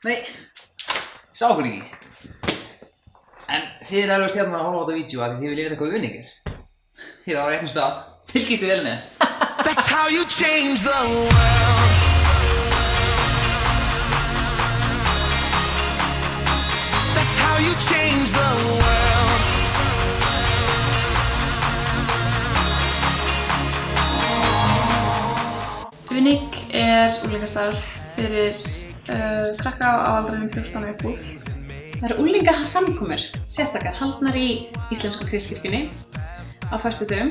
Nei, sá okkur ekki. En þið alveg stjarnan að horfa á þetta vídeo að þið viljið vita hvað unningir. Hér á réttum stað. Fylgistu vel með. That's how you change the world. That's how you change the world. Unig unglingastarf fyrir krakka á aldrinum 14 og upp úr. Það eru unglingasamkomur, sérstakar haldnar í Íslensku Kristkirkjunni á föstudögum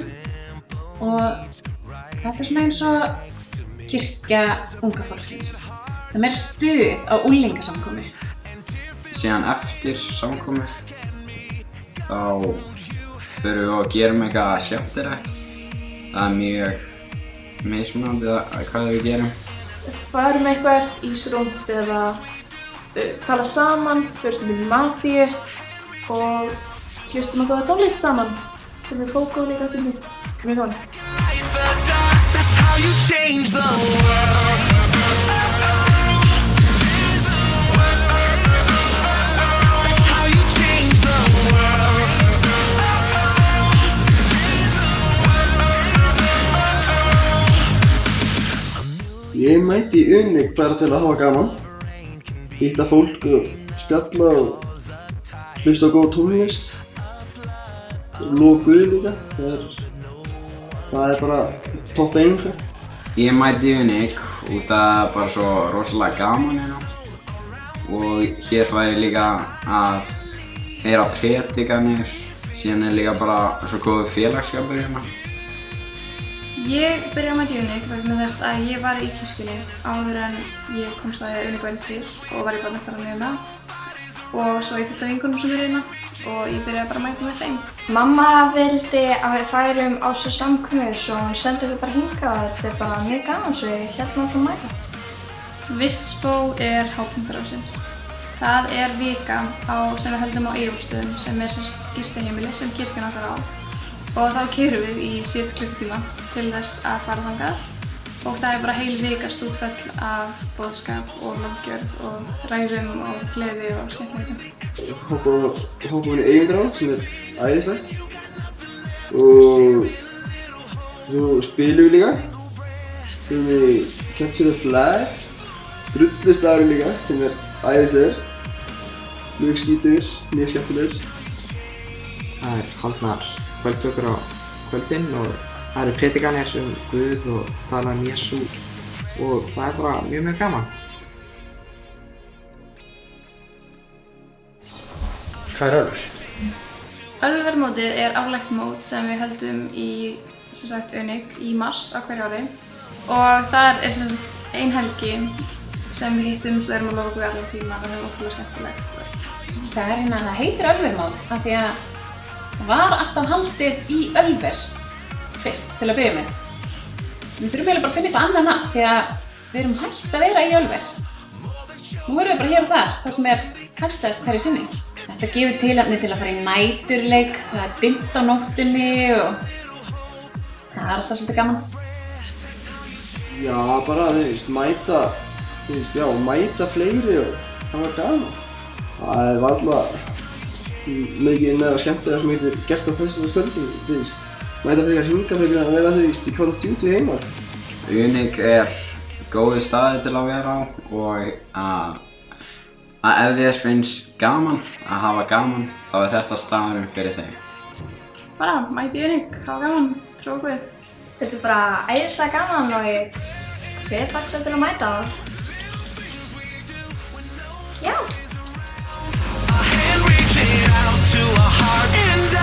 og þetta er svona eins og kirkja unga fólksins. Það er meira stuð á unglingasamkomur. Síðan eftir samkomur þá förum við að gera eitthvað skemmtilegt. Það er mjög mismunandi hvað við gerum. Farum eitthvað ísrúmt eða tala saman, fyrir stundum í mafíu og hlustum að góða tónlist saman. Fyrir við kókó líka stundum. Mjög góðan. That's how you change the world. That's how you change the world. Ég mæti í Unig bara til að hafa gaman, hitta fólk og spjalla og hlusta á góða tónlist, lofa Guð líka, það er bara topp 1. Ég mæti í Unig út af bara svo rosalega gaman hérna og hér fæ ég líka að heyra predikanir, síðan er líka bara svo góður félagsskapur hérna. Ég byrjaði að mæta í Unig vegna þess að ég var í kirkjunni áður en ég komst að Unig væri til og var í barnastarfinu hérna og svo ég fullt af vinkonum sem eru hérna og ég byrjaði bara að mæta með þeim. Mamma vildi að við færum á svo samkomu svo hún sendi okkur bara hingað og þetta er bara mjög gaman svo ég hélt maður að mæta. Visspó er hápunktur ársins. Það er vika sem við höldum á Eyjólfsstöðum sem er gistiheimili sem kirkjan okkar á. Og þá keyrum við í 7 klukkutíma til þess að fara þangað og það er bara heil vika stútfull af boðskap og löggjörð og ræðum og gleði og skemmtilegum. Hoppum við í Eyjólfsdal sem er æðislegt og svo spilum við líka. Spilum við Capture the Flag, drullistafurinn líka sem er æðislegur, mjög skítugur, mjög skemmtilegur. Það er haldnar kvöldbökur á kvöldin og það eru predikanir Guð og tala Jesú og það er bara mjög gaman. Hvað er Ölver? Ölvermótið er árlegt mót sem við höldum í Unig í mars á hverju ári og þar er ein helgi sem við hittumst og erum að lofa Guð allan tíma og það er ótrúlega skemmtilegt. Það heitir Ölvermót af því að það var alltaf haldið í Ölver fyrst til að byrja með. Við þurfum eiginlega bara að finna eitthvað annað nafn því að við erum hætt að vera í Ölver. Nú erum við bara hér og þar sem er hagstæðast hverju sinni. Þetta gefur tilefni til að fara í næturleik, það er dimmt á nóttunni og það er alltaf svolítið gaman. Já, bara mæta fleiri og það var gaman. Það er varla mikið neða skemmtilega sem heitir gert á föstudagskvöldum, mæta frekar hringa frekar að vera í Call of Duty heima. Unig er góður staður til að vera á og ef þér finnst gaman að hafa gaman þá er þetta staðurinn fyrir þeim. Bara mæti í Unig, hafa gaman, prófa Guð. Þetta er bara æðislega gaman og ég hvet alla til að mæta það. Já! To a heart and